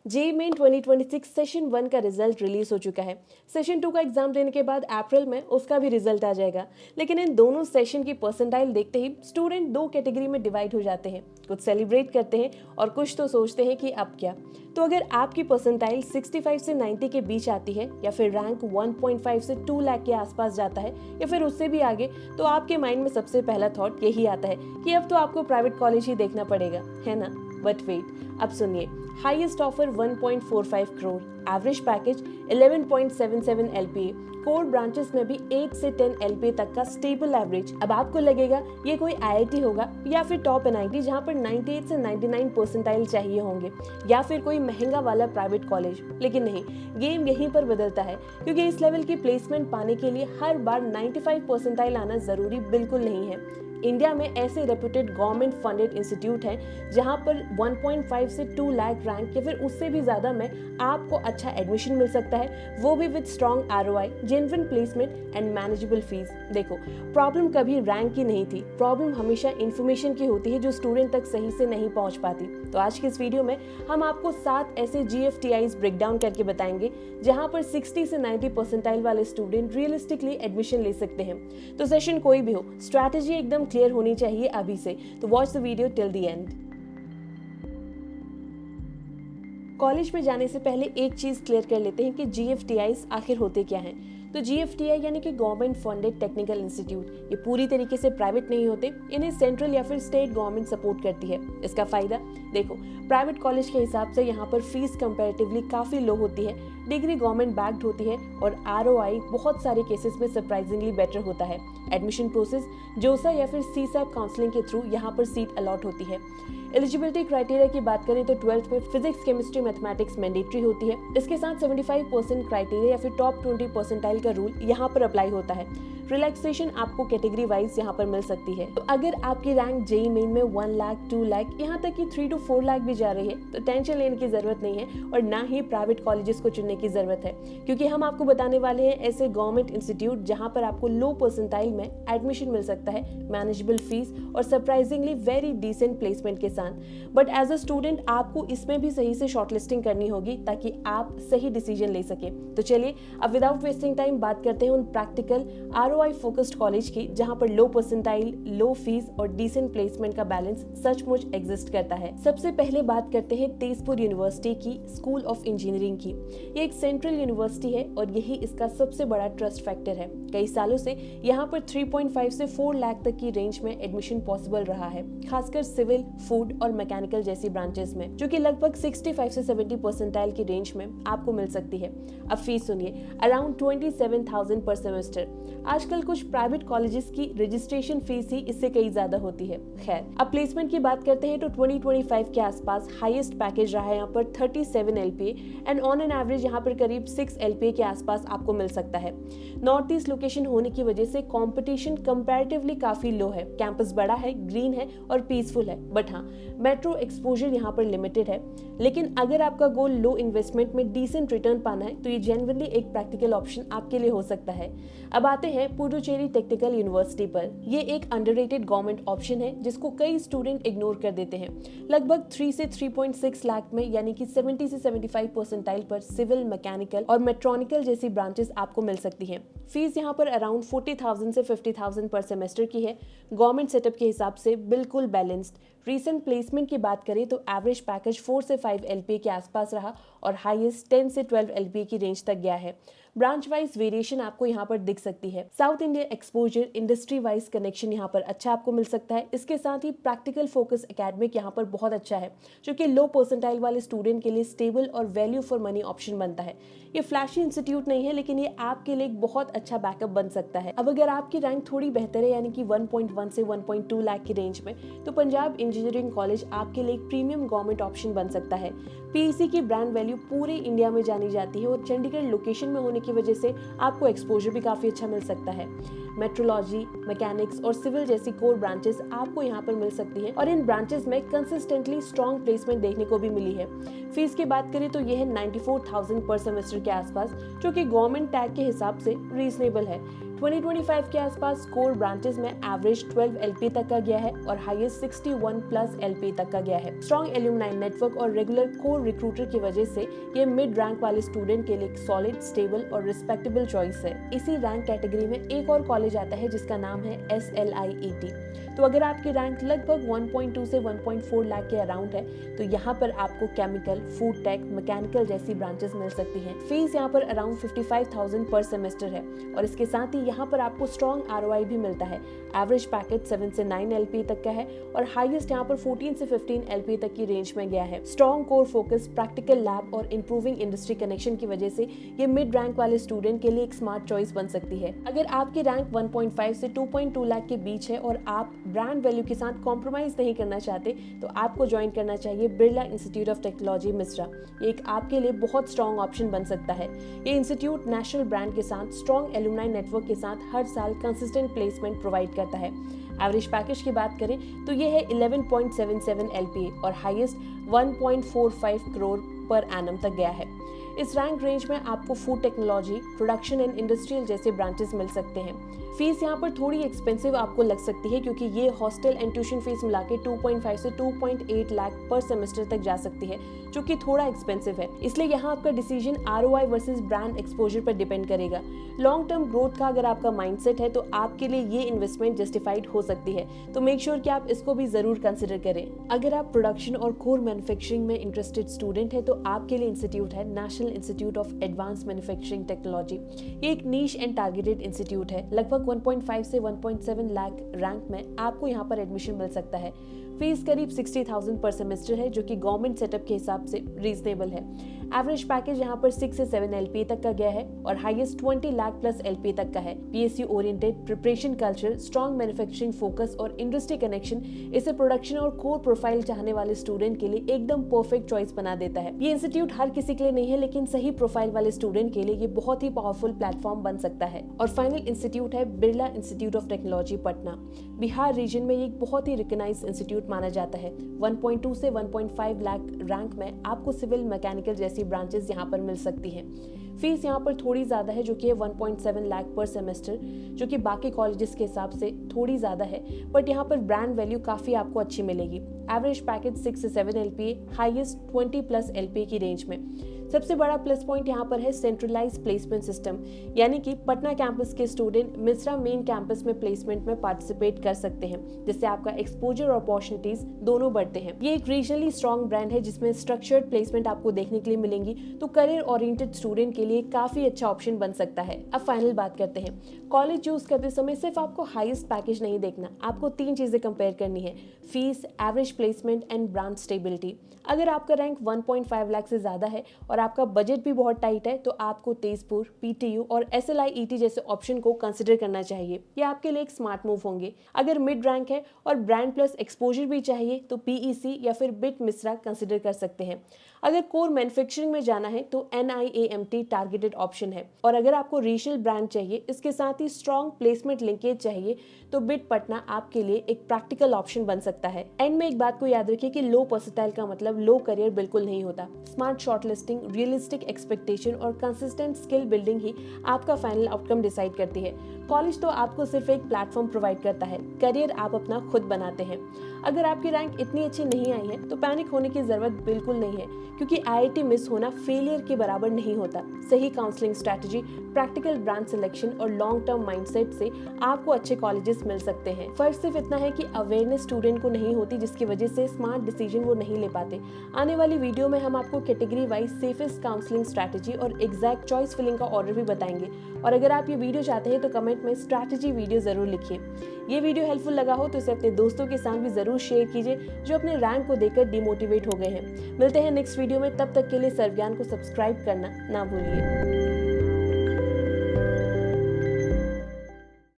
JEE main 2026 session 1 का result release हो चुका है। सेशन 2 का एग्जाम देने के बाद अप्रैल में उसका भी रिजल्ट आ जाएगा। लेकिन इन दोनों सेशन की परसेंटाइल देखते ही स्टूडेंट दो कैटेगरी में डिवाइड हो जाते हैं। कुछ सेलिब्रेट करते हैं और कुछ तो सोचते हैं कि अब क्या। तो अगर आपकी परसेंटाइल 65 से 90 के बीच आती है या फिर रैंक 1.5 से 2 लाख के आसपास जाता है या फिर उससे भी आगे, तो आपके माइंड में सबसे पहला थॉट यही आता है कि अब तो आपको प्राइवेट कॉलेज ही देखना पड़ेगा, है ना। बट वेट, अब सुनिए। Highest offer 1.45 crore, average package 11.77 LPA, core branches में भी 8 से 10 LPA तक का स्टेबल एवरेज। अब आपको लगेगा ये कोई IIT होगा या फिर टॉप NIT जहां पर 98 से 99 परसेंटाइल चाहिए होंगे, या फिर कोई महंगा वाला प्राइवेट कॉलेज। लेकिन नहीं, गेम यहीं पर बदलता है, क्योंकि इस लेवल की प्लेसमेंट पाने के लिए हर बार 95 परसेंटाइल आना जरूरी बिल्कुल नहीं है। इंडिया में ऐसे रेप्यूटेड गवर्नमेंट फंडेड इंस्टीट्यूट हैं जहां पर 1.5 से 2 लाख रैंक या फिर उससे भी ज्यादा में आपको अच्छा एडमिशन मिल सकता है, वो भी with strong ROI, genuine placement and manageable fees. देखो, प्रॉब्लम कभी रैंक की नहीं थी, प्रॉब्लम हमेशा इन्फॉर्मेशन की होती है जो स्टूडेंट तक सही से नहीं पहुंच पाती। तो आज की इस वीडियो में हम आपको 7 ऐसे GFTIs ब्रेक डाउन करके बताएंगे जहां पर 60 से 90 परसेंटाइल वाले स्टूडेंट रियलिस्टिकली एडमिशन ले सकते हैं। तो सेशन कोई भी हो, स्ट्रैटेजी एकदम क्लियर होनी चाहिए अभी से। तो watch the video till the end. College में जाने से पहले एक चीज क्लियर कर लेते हैं कि GFTIs आखिर होते क्या हैं। तो GFTI यानी कि गवर्नमेंट फंडेड टेक्निकल इंस्टीट्यूट, ये पूरी तरीके से प्राइवेट नहीं होते, इन्हें सेंट्रल या फिर स्टेट गवर्नमेंट सपोर्ट करती है। इसका फायदा देखो, प्राइवेट कॉलेज के हिसाब से यहाँ पर फीस कंपैरेटिवली काफी लो होती है, डिग्री गवर्नमेंट बैक्ड होती है और ROI बहुत सारे केसेस में सरप्राइजिंगली बेटर होता है। एडमिशन प्रोसेस जोसा या फिर CSAT काउंसलिंग के थ्रू यहाँ पर सीट अलॉट होती है। एलिजिबिलिटी क्राइटेरिया की बात करें तो 12th में फिजिक्स, केमिस्ट्री, मैथमेटिक्स मैंडेटरी होती है। इसके साथ 75% क्राइटेरिया या फिर टॉप 20 परसेंटाइल का रूल यहाँ पर अप्लाई होता है। रिलैक्सेशन आपको कैटेगरी वाइज यहाँ पर मिल सकती है। तो अगर आपकी रैंक जेईई मेन में 1 लाख, 2 लाख, यहाँ तक कि 3 to 4 लाख भी जा रही है, तो टेंशन लेने की जरूरत नहीं है और ना ही प्राइवेट कॉलेजेस को चुनने की जरूरत है, क्योंकि हम आपको बताने वाले हैं ऐसे गवर्नमेंट इंस्टीट्यूट जहाँ पर आपको लो परसेंटाइल में एडमिशन मिल सकता है, मैनेजेबल फीस और सरप्राइजिंगली वेरी डिसेंट प्लेसमेंट के साथ। बट एज अ स्टूडेंट आपको इसमें भी सही से शॉर्टलिस्टिंग करनी होगी ताकि आप सही डिसीजन ले सके। तो चलिए अब विदाउट वेस्टिंग टाइम बात करते हैं उन प्रैक्टिकल ROI फोकस्ड कॉलेज की जहां पर लो परसेंटाइल, लो फीस और डिसेंट प्लेसमेंट का बैलेंस सचमुच एग्जिस्ट करता है। सबसे पहले बात करते हैं तेजपुर यूनिवर्सिटी की स्कूल ऑफ इंजीनियरिंग की। ये एक सेंट्रल यूनिवर्सिटी है और यही इसका सबसे बड़ा ट्रस्ट फैक्टर है। कई सालों से यहाँ पर 3.5 से 4 लाख तक की रेंज में एडमिशन पॉसिबल रहा है, खासकर सिविल, फूड और मैकेनिकल जैसी ब्रांचेस में, जो कि लगभग 65 से 70 परसेंटाइल की रेंज में आपको मिल सकती है। अब फीस सुनिए, अराउंड 27,000 पर सेमेस्टर। आजकल कुछ प्राइवेट कॉलेजेस की रजिस्ट्रेशन फीस ही इससे कई ज्यादा होती है। खैर, अब प्लेसमेंट की बात करते हैं तो 2025 के आसपास हाईएस्ट पैकेज रहा है यहाँ पर 37 LPA and on an average यहाँ पर करीब 6 LPA के आसपास आपको मिल सकता है। नॉर्थ ईस्ट लोकेशन होने की वजह से कंपटीशन कंपैरेटिवली काफी लो है। कैंपस बड़ा है, ग्रीन है और पीसफुल है, बट हाँ, मेट्रो एक्सपोजर यहाँ पर लिमिटेड है। लेकिन अगर आपका गोल लो इन्वेस्टमेंट में डिसेंट रिटर्न पाना है तो ये जेन्युइनली एक प्रैक्टिकल ऑप्शन आपके लिए हो सकता है। अब आते हैं पुडुचेरी टेक्निकल यूनिवर्सिटी पर। ये एक अंडररेटेड गवर्नमेंट ऑप्शन है जिसको कई स्टूडेंट इग्नोर कर देते हैं। लगभग 3 से 3.6 लाख में, यानी कि 70 से 75 परसेंटाइल पर सिविल, मैकेनिकल और मेट्रॉनिकल जैसी ब्रांचेस आपको मिल सकती हैं। फीस यहाँ पर अराउंड 40,000 से 50,000 पर सेमेस्टर की है। गवर्नमेंट सेटअप के हिसाब से बिल्कुल बैलेंस्ड। रीसेंट प्लेसमेंट की बात करें तो एवरेज पैकेज 4 से 5 LPA के आसपास रहा और हाईएस्ट 10 से 12 LPA की रेंज तक गया है। ब्रांच वाइज वेरिएशन आपको यहाँ पर दिख सकती है। South India exposure, industry wise connection यहाँ पर अच्छा आपको मिल सकता है। इसके साथ ही प्रैक्टिकल फोकस एकेडमिक यहाँ पर बहुत अच्छा है, जो कि लो परसेंटाइल वाले स्टूडेंट के लिए स्टेबल और वैल्यू फॉर मनी ऑप्शन बनता है। ये फ्लैशी इंस्टीट्यूट नहीं है, लेकिन ये आपके लिए एक बहुत अच्छा बैकअप बन सकता है। अब अगर आपकी रैंक थोड़ी बेहतर है, यानी कि 1.1 से 1.2 लाख की रेंज में, तो पंजाब इंजीनियरिंग कॉलेज आपके लिए एक प्रीमियम गवर्नमेंट ऑप्शन बन सकता है। PEC की ब्रांड वैल्यू पूरे इंडिया में जानी जाती है और चंडीगढ़ लोकेशन में होने की वजह से आपको एक्सपोजर भी काफी अच्छा मिल सकता है। मेट्रोलॉजी, मैकेनिक्स और सिविल जैसी कोर ब्रांचेस आपको यहाँ पर मिल सकती हैं और इन ब्रांचेस में कंसिस्टेंटली स्ट्रॉन्ग प्लेसमेंट देखने को भी मिली है। फीस की बात करें तो यह है 94,000 पर सेमेस्टर के आसपास, जो कि गवर्नमेंट टैग के हिसाब से रीजनेबल है। 2025 के आसपास कोर ब्रांचेस में एवरेज 12 LP तक का गया है और हाईएस्ट 61 प्लस LP तक का गया है। स्ट्रॉन्ग एल्यूमनाई नेटवर्क और रेगुलर कोर रिक्रूटर की वजह से ये मिड रैंक वाले स्टूडेंट के लिए एक सॉलिड, स्टेबल और रिस्पेक्टेबल चॉइस है। इसी रैंक कैटेगरी में एक और कॉलेज आता है जिसका नाम है SLIET। तो अगर आपकी रैंक लगभग 1.2 से 1.4 लाख के अराउंड है तो यहाँ पर आपको केमिकल, फूड टेक, मैकेनिकल जैसी ब्रांचेस मिल सकती हैं। फीस यहाँ पर अराउंड 55,000 पर सेमेस्टर है और इसके साथ ही यहाँ पर आपको स्ट्रॉन्ग ROI भी मिलता है। एवरेज पैकेज 7 से 9 LP तक का है और हाईएस्ट यहाँ पर 14 से 15 LP तक की रेंज में गया है। Strong core focus, practical lab और इंप्रूविंग इंडस्ट्री कनेक्शन की वजह से ये मिड रैंक वाले स्टूडेंट के लिए एक स्मार्ट चॉइस बन सकती है। अगर आपकी रैंक 1.5 से 2.2 लाख के बीच है और आप ब्रांड वैल्यू के साथ कॉम्प्रोमाइज नहीं करना चाहते तो आपको ज्वाइन करना चाहिए Birla institute of technology Mishra. ये एक आपके लिए बहुत स्ट्रॉन्ग ऑप्शन बन सकता है। ये इंस्टीट्यूट नेशनल ब्रांड के साथ स्ट्रॉन्ग एलुमनाई नेटवर्क के साथ हर साल कंसिस्टेंट प्लेसमेंट प्रोवाइड करता है। एवरेज पैकेज की बात करें तो ये है 11.77 LPA और हाईएस्ट 1.45 करोड़ पर एनम तक गया है। इस रैंक रेंज में आपको food technology, production and industrial जैसे ब्रांचेस मिल सकते हैं। फीस यहाँ पर थोड़ी एक्सपेंसिव आपको लग सकती है क्योंकि ये हॉस्टल एंड ट्यूशन फीस मिला के 2.5 से 2.8 लाख पर सेमेस्टर तक जा सकती है, जो कि थोड़ा एक्सपेंसिव है। इसलिए यहाँ आपका decision ROI versus brand exposure पर डिपेंड करेगा। लॉन्ग टर्म ग्रोथ का अगर आपका माइंडसेट है तो आपके लिए ये इन्वेस्टमेंट जस्टिफाइड हो सकती है, तो मेक श्योर कि आप इसको भी जरूर कंसिडर करें। अगर आप प्रोडक्शन और कोर मैन्युफैक्चरिंग में इंटरेस्टेड स्टूडेंट है तो आपके लिए इंस्टीट्यूट है national institute of advance manufacturing technology. ये एक नीश एंड टारगेटेड इंस्टीट्यूट है। लगभग 1.5 से 1.7 लाख रैंक में आपको यहाँ पर एडमिशन मिल सकता है। फीस करीब 60,000 पर सेमेस्टर है, जो कि गवर्नमेंट सेटअप के हिसाब से रीजनेबल है। एवरेज पैकेज यहाँ पर 6 से 7 LPA तक का गया है और हाईएस्ट 20 लाख प्लस LPA तक का है। PSU oriented preparation culture, strong manufacturing focus और इंडस्ट्री कनेक्शन इसे प्रोडक्शन और कोर प्रोफाइल चाहने वाले स्टूडेंट के लिए एकदम परफेक्ट चॉइस बना देता है। ये इंस्टीट्यूट हर किसी के लिए नहीं है, लेकिन सही प्रोफाइल वाले स्टूडेंट के लिए ये बहुत ही पावरफुल प्लेटफॉर्म बन सकता है। और फाइनल इंस्टीट्यूट है Birla institute of technology Patna. Bihar region में ये एक बहुत ही रिकॉग्नाइज्ड इंस्टीट्यूट माना जाता है। 1.2 से 1.5 लाख रैंक में आपको सिविल, मैकेनिकल जैसी ब्रांचेस यहाँ पर मिल सकती हैं। फीस यहाँ पर थोड़ी ज़्यादा है, जो कि 1.7 लाख पर सेमेस्टर, जो कि बाकी कॉलेजेस के हिसाब से थोड़ी ज़्यादा है, बट यहाँ पर ब्रांड वैल्यू काफ़ी आपको अच्छी मिलेगी। एवरेज पैकेज 6 से 7 LPA, हाईएस्ट 20 प्लस LPA की रेंज में। सबसे बड़ा प्लस पॉइंट यहाँ पर है सेंट्रलाइज्ड प्लेसमेंट सिस्टम, यानी कि पटना कैंपस के स्टूडेंट मिश्रा मेन कैंपस में प्लेसमेंट में पार्टिसिपेट कर सकते हैं, जिससे आपका एक्सपोजर और अपॉर्चुनिटीज दोनों बढ़ते हैं। ये एक रीजनली स्ट्रॉन्ग ब्रांड है जिसमें स्ट्रक्चर्ड प्लेसमेंट आपको देखने के लिए मिलेंगी, तो करियर ओरिएंटेड स्टूडेंट के लिए काफी अच्छा ऑप्शन बन सकता है। अब फाइनल बात करते हैं। कॉलेज चूज करते समय सिर्फ आपको हाईएस्ट पैकेज नहीं देखना, आपको 3 चीजें कंपेयर करनी है: fees, average placement and brand stability. अगर आपका रैंक 1.5 लाख से ज्यादा है और आपका बजट भी बहुत टाइट है तो आपको तेजपुर, PTU और SLIET जैसे ऑप्शन को कंसिडर करना चाहिए। ये आपके लिए एक स्मार्ट मूव होंगे। अगर मिड रैंक है और ब्रांड प्लस एक्सपोजर भी चाहिए तो PEC या फिर बिट मिश्रा कंसिडर कर सकते हैं। अगर कोर मैन्युफैक्चरिंग में जाना है तो NIAMT टारगेटेड ऑप्शन है, और अगर आपको रीजनल ब्रांड चाहिए, इसके साथ ही स्ट्रॉन्ग प्लेसमेंट लिंकेज चाहिए, तो बिट पटना आपके लिए एक प्रैक्टिकल ऑप्शन बन सकता है। एंड में एक बात को याद रखिए कि लो परसेंटाइल का मतलब लो करियर बिल्कुल नहीं होता। स्मार्ट शॉर्टलिस्टिंग, रियलिस्टिक एक्सपेक्टेशन और कंसिस्टेंट स्किल बिल्डिंग ही आपका फाइनल आउटकम डिसाइड करती है। कॉलेज तो आपको सिर्फ एक प्लेटफॉर्म प्रोवाइड करता है, करियर आप अपना खुद बनाते हैं। अगर आपकी रैंक इतनी अच्छी नहीं आई है तो पैनिक होने की जरूरत बिल्कुल नहीं है, क्योंकि IIT मिस होना फेलियर के बराबर नहीं होता। सही counselling strategy, practical branch selection और लॉन्ग टर्म माइंडसेट से आपको अच्छे कॉलेजेस मिल सकते हैं। फर्क सिर्फ इतना है कि अवेयरनेस स्टूडेंट को नहीं होती, जिसकी वजह से स्मार्ट डिसीजन वो नहीं ले पाते। आने वाली वीडियो में हम आपको category wise safest counselling strategy और एग्जैक्ट चॉइस फिलिंग का ऑर्डर भी बताएंगे। और अगर आप ये वीडियो चाहते हैं तो कमेंट में स्ट्रैटेजी वीडियो जरूर लिखिए। ये वीडियो हेल्पफुल लगा हो तो इसे अपने दोस्तों के साथ भी जरूर शेयर कीजिए जो अपने रैंक को देखकर डिमोटिवेट हो गए हैं। मिलते हैं नेक्स्ट वीडियो में, तब तक के लिए सर्वज्ञान को सब्सक्राइब करना ना भूलिए।